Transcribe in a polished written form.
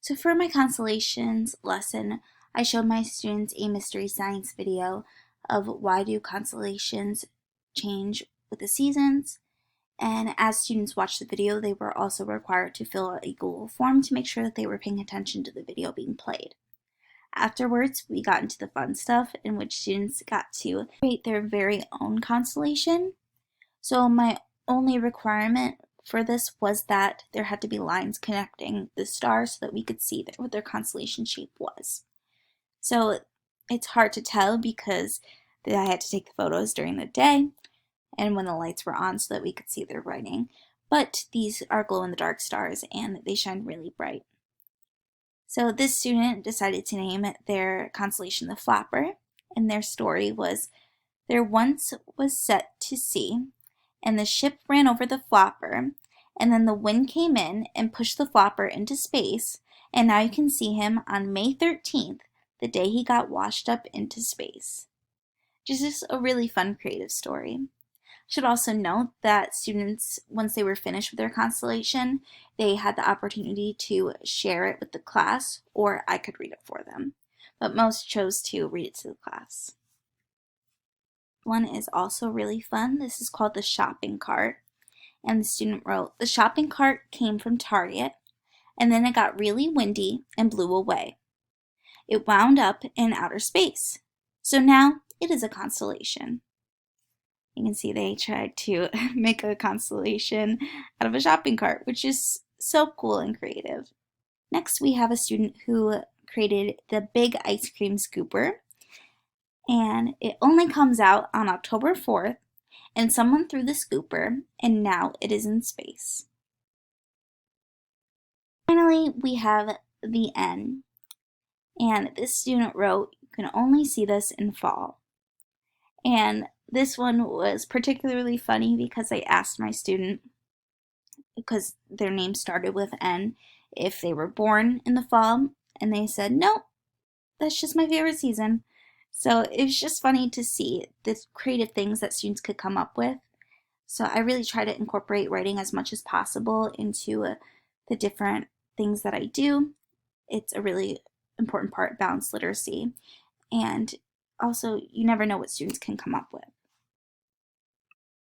So for my constellations lesson, I showed my students a mystery science video of why do constellations change with the seasons. And as students watched the video, they were also required to fill out a Google form to make sure that they were paying attention to the video being played. Afterwards, we got into the fun stuff in which students got to create their very own constellation. So my only requirement for this was that there had to be lines connecting the stars so that we could see what their constellation shape was. So it's hard to tell because I had to take the photos during the day and when the lights were on so that we could see their writing. But these are glow-in-the-dark stars and they shine really bright. So this student decided to name their constellation the Flapper, and their story was, there once was set to sea, and the ship ran over the flapper, and then the wind came in and pushed the flapper into space, and now you can see him on May 13th, the day he got washed up into space. Just a really fun creative story. Should also note that students, once they were finished with their constellation, they had the opportunity to share it with the class, or I could read it for them. But most chose to read it to the class. One is also really fun. This is called the shopping cart. And the student wrote, the shopping cart came from Target, and then it got really windy and blew away. It wound up in outer space. So now it is a constellation. You can see they tried to make a constellation out of a shopping cart, which is so cool and creative. Next, we have a student who created the big ice cream scooper, and it only comes out on October 4th, and someone threw the scooper, and now it is in space. Finally, we have the N, and this student wrote, you can only see this in fall. And this one was particularly funny because I asked my student, because their name started with N, if they were born in the fall, and they said, no, that's just my favorite season. So it was just funny to see the creative things that students could come up with. So I really try to incorporate writing as much as possible into the different things that I do. It's a really important part of balanced literacy. And also, you never know what students can come up with.